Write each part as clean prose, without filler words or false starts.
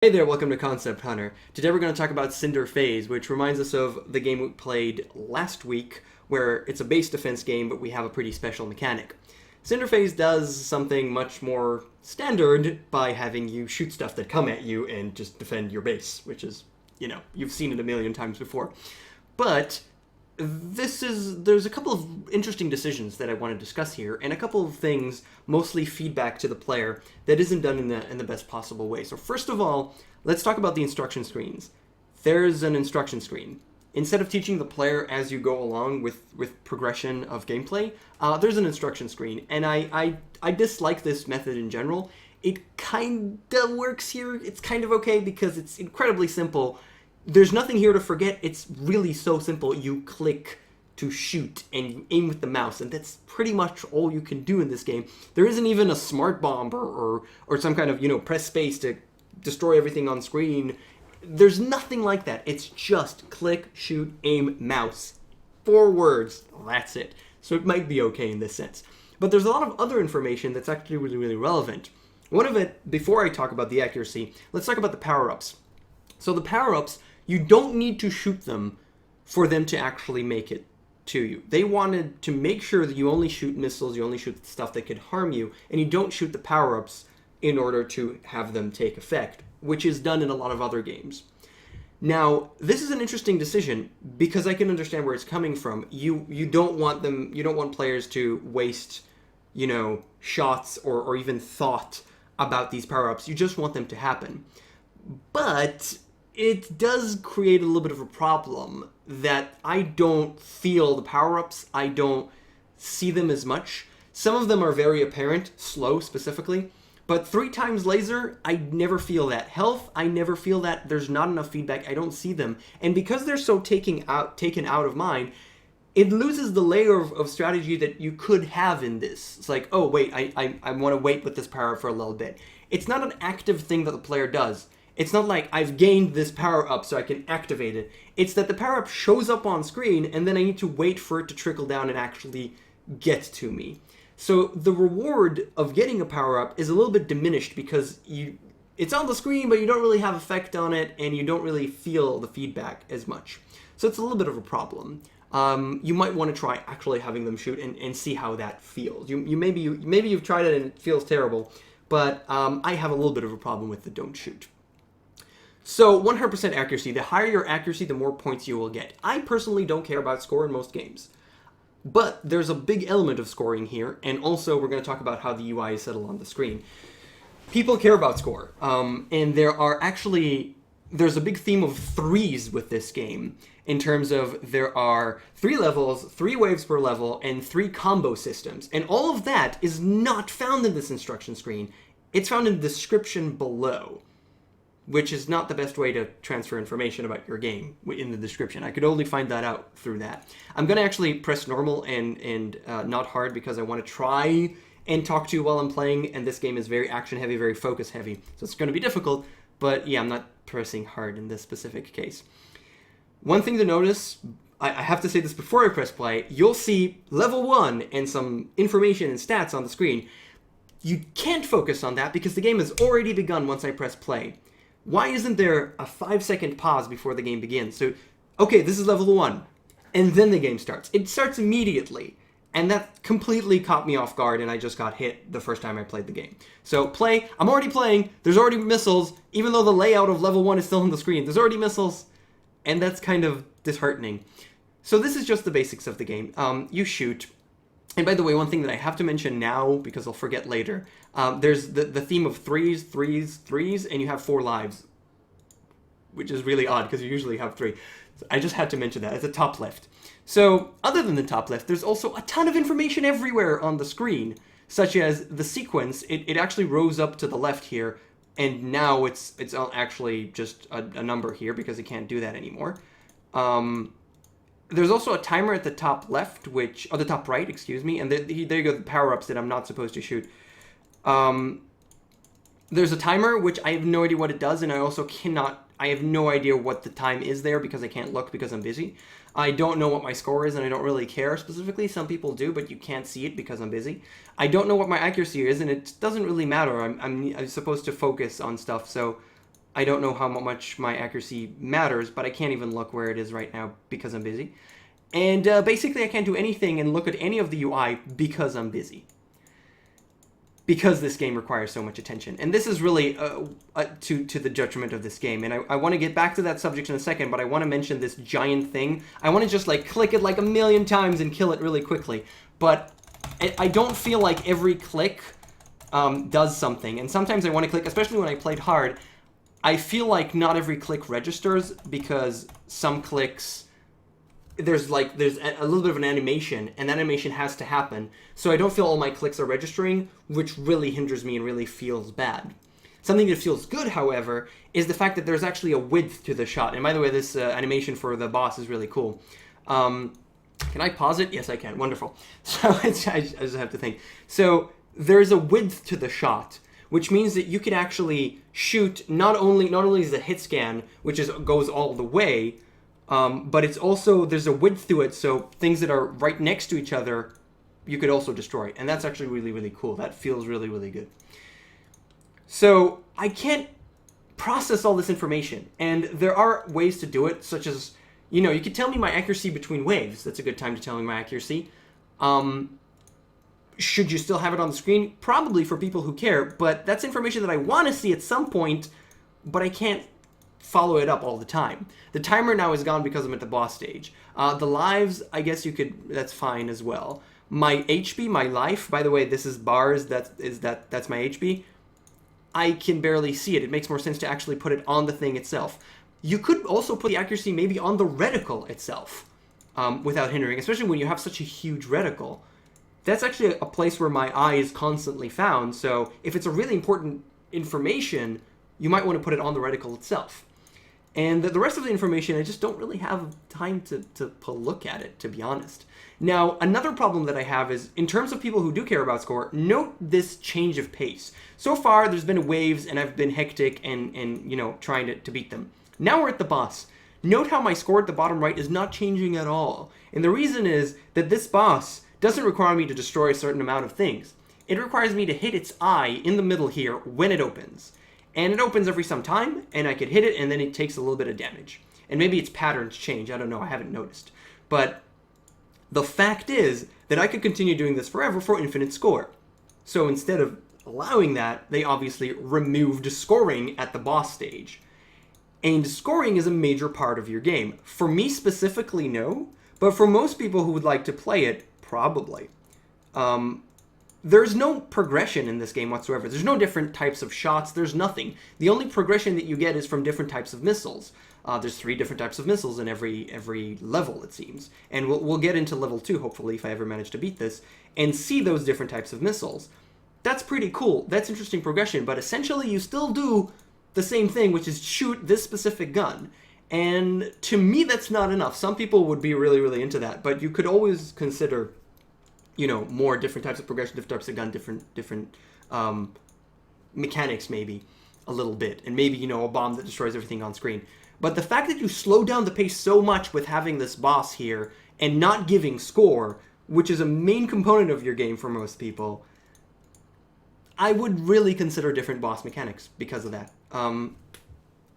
Hey there, welcome to Concept Hunter. Today we're going to talk about Cyndre Phase, which reminds us of the game we played last week, where it's a base defense game, but we have a pretty special mechanic. Cyndre Phase does something much more standard by having you shoot stuff that come at you and just defend your base, which is, you've seen it a million times before. But there's a couple of interesting decisions that I want to discuss here, and a couple of things, mostly feedback to the player, that isn't done in the best possible way. So first of all, let's talk about the instruction screens. There's an instruction screen. Instead of teaching the player as you go along with progression of gameplay, there's an instruction screen, and I dislike this method in general. It kind of works here. It's kind of okay because it's incredibly simple. There's nothing here to forget. It's really so simple. You click to shoot and you aim with the mouse, and that's pretty much all you can do in this game. There isn't even a smart bomb or some kind of, press space to destroy everything on screen. There's nothing like that. It's just click, shoot, aim, mouse. 4 words. That's it. So it might be okay in this sense. But there's a lot of other information that's actually really, really relevant. One of it, before I talk about the accuracy, let's talk about the power-ups. So the power-ups, you don't need to shoot them for them to actually make it to you. They wanted to make sure that you only shoot missiles, you only shoot stuff that could harm you, and you don't shoot the power-ups in order to have them take effect, which is done in a lot of other games. Now, this is an interesting decision because I can understand where it's coming from. You don't want players to waste, shots or even thought about these power-ups. You just want them to happen. But it does create a little bit of a problem that I don't feel the power-ups. I don't see them as much. Some of them are very apparent, slow specifically, but 3 times laser, I never feel that. Health, I never feel that. There's not enough feedback. I don't see them. And because they're so taken out of mind, it loses the layer of strategy that you could have in this. It's like, oh, wait, I want to wait with this power-up for a little bit. It's not an active thing that the player does. It's not like I've gained this power-up so I can activate it. It's that the power-up shows up on screen and then I need to wait for it to trickle down and actually get to me. So the reward of getting a power-up is a little bit diminished because it's on the screen but you don't really have effect on it and you don't really feel the feedback as much. So it's a little bit of a problem. You might want to try actually having them shoot and see how that feels. Maybe you've tried it and it feels terrible, but I have a little bit of a problem with the don't shoot. So 100% accuracy. The higher your accuracy, the more points you will get. I personally don't care about score in most games. But there's a big element of scoring here, and also we're going to talk about how the UI is settled on the screen. People care about score, and there's a big theme of 3s with this game, in terms of there are 3 levels, 3 waves per level, and 3 combo systems. And all of that is not found in this instruction screen. It's found in the description below, which is not the best way to transfer information about your game in the description. I could only find that out through that. I'm going to actually press normal and not hard because I want to try and talk to you while I'm playing, and this game is very action-heavy, very focus-heavy, so it's going to be difficult, but yeah, I'm not pressing hard in this specific case. One thing to notice, I have to say this before I press play, you'll see level 1 and some information and stats on the screen. You can't focus on that because the game has already begun once I press play. Why isn't there a 5-second pause before the game begins? So, okay, this is level 1, and then the game starts. It starts immediately, and that completely caught me off guard, and I just got hit the first time I played the game. So, play. I'm already playing. There's already missiles, even though the layout of level 1 is still on the screen. There's already missiles, and that's kind of disheartening. So this is just the basics of the game. You shoot. And by the way, one thing that I have to mention now, because I'll forget later, there's the theme of 3s, 3s, 3s, and you have 4 lives, which is really odd because you usually have 3. So I just had to mention that. It's the top left. So other than the top left, there's also a ton of information everywhere on the screen, such as the sequence. It actually rose up to the left here, and now it's actually just a number here because it can't do that anymore. There's also a timer at the top left, or the top right, excuse me, and there you go, the power-ups that I'm not supposed to shoot. There's a timer, which I have no idea what it does, and I have no idea what the time is there because I can't look because I'm busy. I don't know what my score is, and I don't really care specifically. Some people do, but you can't see it because I'm busy. I don't know what my accuracy is, and it doesn't really matter. I'm supposed to focus on stuff, so I don't know how much my accuracy matters, but I can't even look where it is right now because I'm busy. And basically I can't do anything and look at any of the UI because I'm busy. Because this game requires so much attention. And this is really to the detriment of this game. And I want to get back to that subject in a second, but I want to mention this giant thing. I want to just like click it like a million times and kill it really quickly. But I don't feel like every click does something. And sometimes I want to click, especially when I played hard, I feel like not every click registers because some clicks... There's a little bit of an animation, and that animation has to happen, so I don't feel all my clicks are registering, which really hinders me and really feels bad. Something that feels good, however, is the fact that there's actually a width to the shot. And by the way, this animation for the boss is really cool. Can I pause it? Yes, I can. Wonderful. So I just have to think. So there's a width to the shot, which means that you can actually shoot not only is the hit scan, which goes all the way, but it's also, there's a width to it, so things that are right next to each other, you could also destroy. And that's actually really, really cool. That feels really, really good. So I can't process all this information. And there are ways to do it, such as, you know, you could tell me my accuracy between waves. That's a good time to tell me my accuracy. Should you still have it on the screen? Probably for people who care, but that's information that I want to see at some point, but I can't follow it up all the time. The timer now is gone because I'm at the boss stage. The lives, I guess you could, that's fine as well. My HP, my life, by the way, this is bars, that's my HP. I can barely see it. It makes more sense to actually put it on the thing itself. You could also put the accuracy maybe on the reticle itself without hindering, especially when you have such a huge reticle. That's actually a place where my eye is constantly found, so if it's a really important information, you might want to put it on the reticle itself. And the rest of the information, I just don't really have time to look at it, to be honest. Now, another problem that I have is, in terms of people who do care about score, note this change of pace. So far, there's been waves, and I've been hectic and you know, trying to beat them. Now we're at the boss. Note how my score at the bottom right is not changing at all. And the reason is that this boss doesn't require me to destroy a certain amount of things. It requires me to hit its eye in the middle here when it opens. And it opens every some time, and I could hit it, and then it takes a little bit of damage. And maybe its patterns change, I don't know, I haven't noticed. But the fact is that I could continue doing this forever for infinite score. So instead of allowing that, they obviously removed scoring at the boss stage. And scoring is a major part of your game. For me specifically, no. But for most people who would like to play it, probably. There's no progression in this game whatsoever. There's no different types of shots. There's nothing. The only progression that you get is from different types of missiles. There's 3 different types of missiles in every level, it seems. And we'll get into level 2, hopefully, if I ever manage to beat this, and see those different types of missiles. That's pretty cool. That's interesting progression, but essentially you still do the same thing, which is shoot this specific gun. And to me, that's not enough. Some people would be really, really into that, but you could always consider, you know, more different types of progression, different types of gun, different mechanics maybe a little bit, and maybe, you know, a bomb that destroys everything on screen. But the fact that you slow down the pace so much with having this boss here and not giving score, which is a main component of your game for most people, I would really consider different boss mechanics because of that.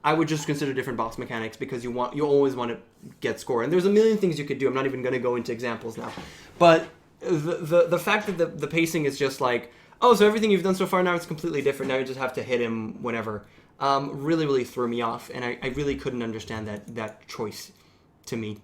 I would just consider different boss mechanics because you always want to get score. And there's a million things you could do. I'm not even going to go into examples now. But the fact that the pacing is just like, oh, so everything you've done so far now it's completely different. Now you just have to hit him whenever. Really, really threw me off. And I really couldn't understand that choice to me.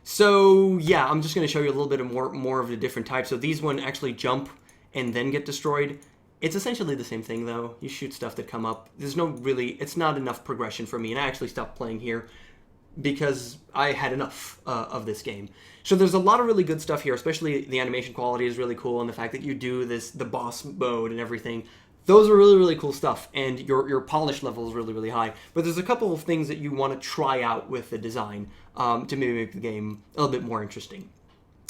So yeah, I'm just going to show you a little bit of more of the different types. So these one actually jump and then get destroyed. It's essentially the same thing though. You shoot stuff that come up. There's no really, it's not enough progression for me. And I actually stopped playing here because I had enough of this game. So there's a lot of really good stuff here, especially the animation quality is really cool, and the fact that you do the boss mode and everything. Those are really, really cool stuff, and your polish level is really, really high. But there's a couple of things that you want to try out with the design to maybe make the game a little bit more interesting.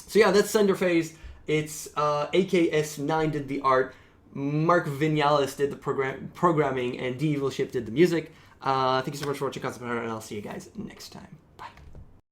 So yeah, that's Cyndre Phase. It's AKS9 did the art, Mark Vinales did the programming, and D Evil Ship did the music. Thank you so much for watching KOKOStern, and I'll see you guys next time.